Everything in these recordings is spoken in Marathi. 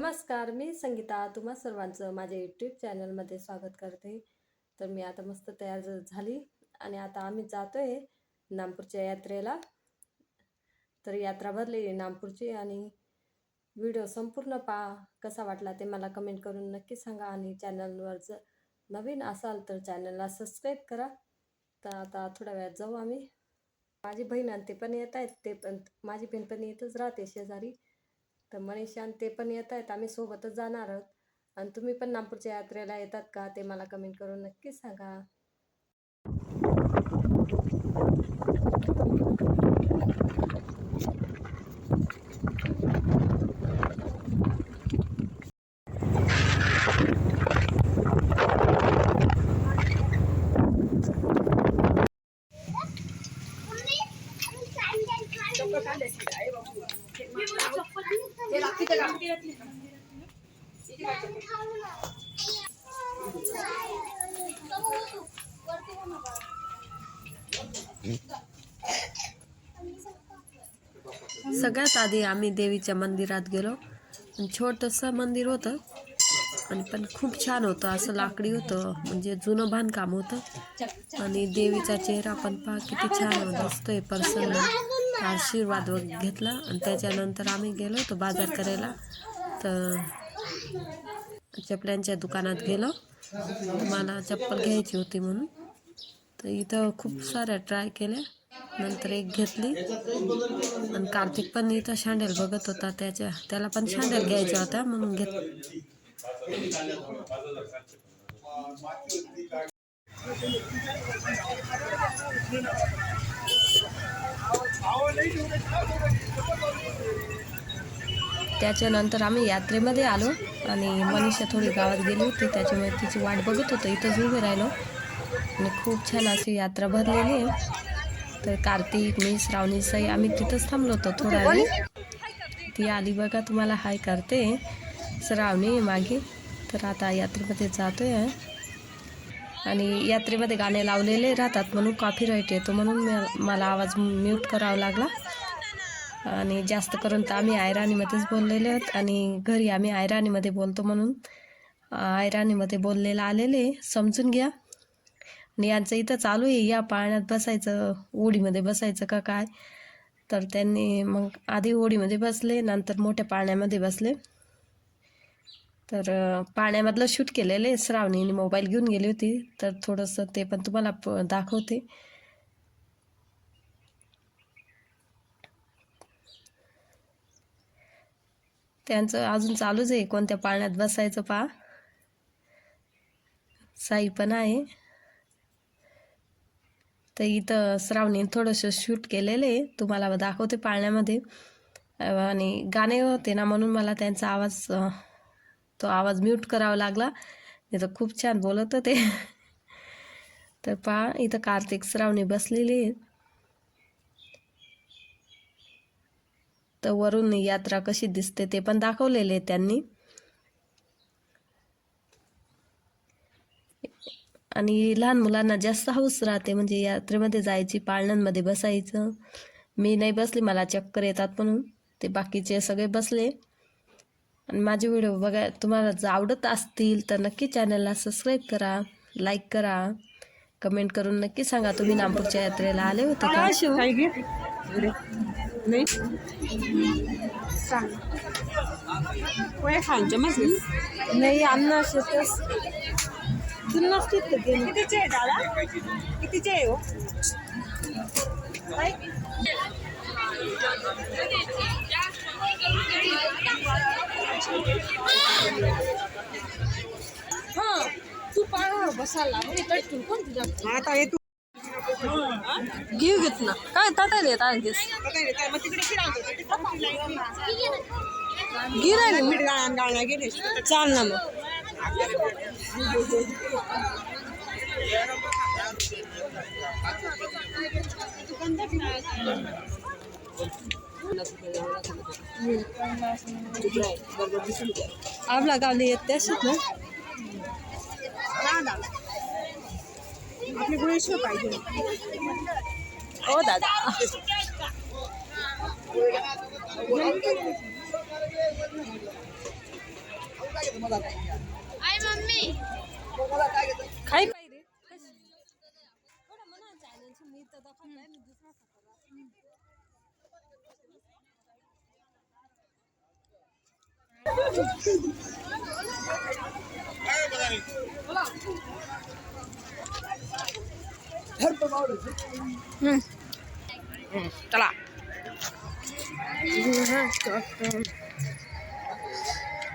नमस्कार, मी संगीता. तुम्हा सर्वांचं माझ्या यूट्यूब चॅनलमध्ये स्वागत करते. तर मी आता मस्त तयार झाली आणि आता आम्ही जातोय नागपूरच्या यात्रेला. तर यात्रा भरलेली नागपूरची आणि व्हिडिओ संपूर्ण पहा. कसा वाटला ते मला कमेंट करून नक्की सांगा आणि चॅनलवर जर नवीन असाल तर चॅनलला सबस्क्राईब करा. तर आता थोड्या वेळात जाऊ आम्ही. माझी बहीण आणि ते पण येत आहेत. ते पण माझी बहीण पण येतच राहते शेजारी. तर मनीषा आणि ते पण येत आहेत. आम्ही सोबतच जाणार आहोत. आणि तुम्ही पण नागपूरच्या यात्रेला येतात का ते मला कमेंट करून नक्की सांगा. सगळ्यात आधी आम्ही देवीच्या मंदिरात गेलो. छोटंसं मंदिर होतं आणि पण खूप छान होतं. असं लाकडी होतं, म्हणजे जुनं बांधकाम होतं. आणि देवीचा चेहरा पण पहा किती छान दिसतोय प्रसन्न. आशीर्वाद घेतला आणि त्याच्यानंतर आम्ही गेलो होतो बाजार करायला. तर चपल्यांच्या दुकानात गेलो. मला चप्पल घ्यायची होती म्हणून. तर इथं खूप साऱ्या ट्राय केल्या. नंतर एक घेतली आणि कार्तिक पण इथं शँडल बघत होता. त्याला पण शँडल घ्यायचा होता म्हणून त्याच्यानंतर आम्ही यात्रेमध्ये आलो आणि मनीषा थोडी गावात गेली होती, त्याच्यामुळे तिची वाट बघत होतो. इथंच उभे राहिलो आणि खूप छान अशी यात्रा भरलेली आहे. तर कार्तिक, मी, श्रावणी, साई आम्ही तिथंच थांबलो होतो थोडा वेळ. ती आली बघा, तुम्हाला हाय करते. श्रावणी मागे. तर आता यात्रेमध्ये जातोय आणि यात्रेमध्ये गाणे लावलेले राहतात म्हणून कॉपीराईट येतो, म्हणून मला आवाज म्यूट करावा लागला. आणि जास्त करून तर आम्ही आयराणीमध्येच बोललेले आहोत आणि घरी आम्ही आयराणीमध्ये बोलतो, म्हणून आयराणीमध्ये बोललेलं आलेले समजून घ्या. आणि यांचं इथं चालू आहे, या पाळण्यात बसायचं, ओढीमध्ये बसायचं का काय. तर त्यांनी मग आधी ओढीमध्ये बसले, नंतर मोठ्या पाळण्यामध्ये बसले. तर पाळण्यामधलं शूट केलेले श्रावणीने मोबाईल घेऊन गेली होती, तर थोडंसं ते पण तुम्हाला दाखवते. त्यांचं अजून चालूच आहे, कोणत्या पाळण्यात बसायचं पहा. साई पण आहे. तर इथं श्रावणी थोडंसं शूट केलेलं आहे, तुम्हाला दाखवते पाळण्यामध्ये. आणि गाणे होते ना, म्हणून मला त्यांचा आवाज तो आवाज म्यूट करावा लागला. नाही तर खूप छान बोलत होते. तर पहा, इथं कार्तिक, श्रावणी बसलेली आहेत. तर वरून यात्रा कशी दिसते ते पण दाखवलेले आहे त्यांनी. आणि लहान मुलांना जास्त हौस राहते, म्हणजे यात्रेमध्ये जायची, पाळण्यांमध्ये बसायचं. मी नाही बसली, मला चक्कर येतात म्हणून. ते बाकीचे सगळे बसले. आणि माझे व्हिडिओ बघा, तुम्हाला जर आवडत असतील तर नक्की चॅनलला सबस्क्राईब करा, लाईक करा, कमेंट करून नक्की सांगा तुम्ही नागपूरच्या यात्रेला आले होते का. नाही नाही अन्न शेतच तुला नसते. कितीचे आहे दादा, कितीचे आहे हो. हा तू पाहा बसायला कोण तुझ्या आता येतो. घेऊ घेत ना काय ताटायला येत आहे गिरायला मीठ गाळण्या गेले चाल ना मग. आपला गावले येत त्याशीच ना आपली गुळेश्वर पाहिजे. हो दादा खाई पाहिजे चला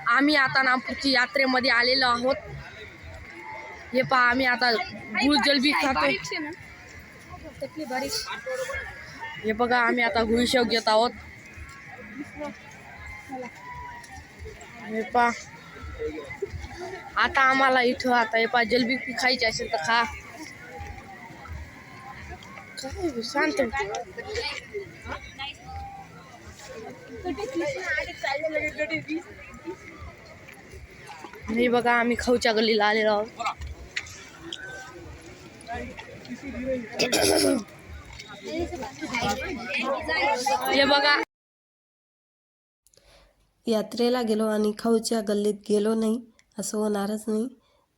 आम्ही आता नागपूरची यात्रेमध्ये आलेलो आहोत. हे पहा आम्ही आता गुळ जलबी खातो. हे बघा आम्ही आता गुळशेव घेत आहोत. हे पहा आता आम्हाला इथं आता हे पहा जलबी खायची असेल तर खा. काय शांत हे बघा आम्ही खाऊच्या गल्लीला आलेलो आहोत. हे बघा यात्रेला गेलो आणि खाऊच्या गल्लीत गेलो नाही असं होणारच नाही.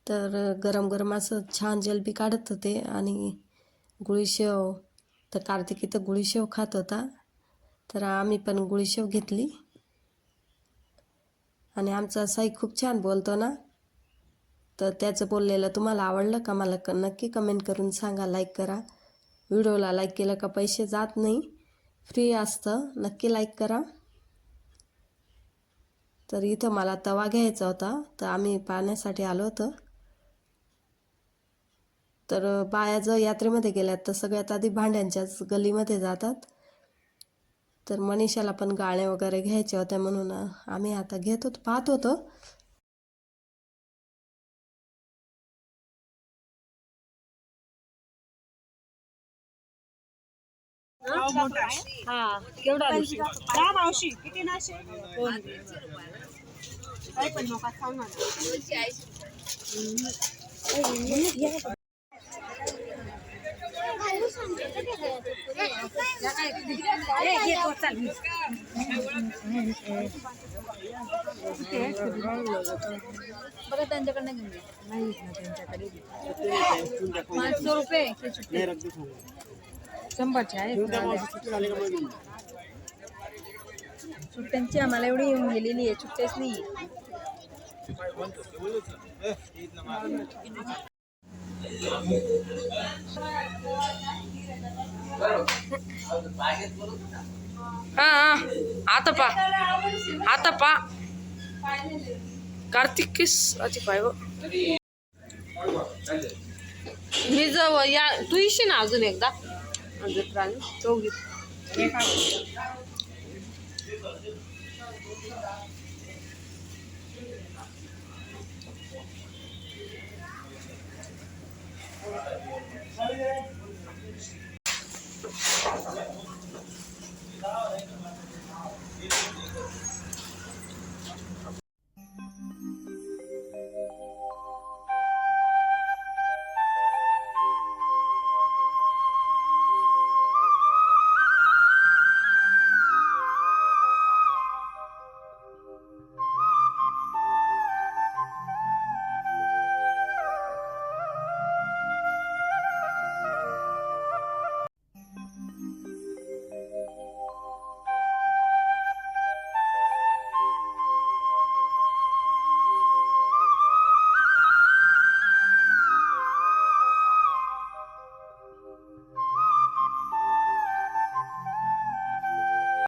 तर गरम गरम असं छान जलबी काढत होते आणि गुळीशेव तर कार्तिकी तर गुळीशेव खात होता. तर आम्ही पण गुळीशेव घेतली. आणि आमचा साई खूप छान बोलतो ना, तर त्याचं बोललेलं तुम्हाला आवडलं का मला नक्की कमेंट करून सांगा. लाईक करा. व्हिडिओला लाईक केलं का पैसे जात नाही, फ्री असतं. नक्की लाईक करा. तर इथं मला तवा घ्यायचा होता तर आम्ही पाहण्यासाठी आलो होतो. तर बाया जर यात्रेमध्ये गेल्यात तर सगळ्यात आधी भांड्यांच्याच गलीमध्ये जातात. तर मनीषाला पण गाळे वगैरे घ्यायचे होते म्हणून आम्ही आता घेत होतो, पाहत होतो. हा केवढा मावशी किती नाशे काय पण नका सांगा बघा त्यांच्याकडनं घेऊन नाही त्यांच्याकडे 500 रुपये 100चे आहे. सुट्ट्यांची आम्हाला एवढी येऊन गेलेली आहे, सुट्ट्याच नाही. हा आता पा कार्तिक किस अति पाय मी जवळ या तू येशील ना अजून एकदा चौघी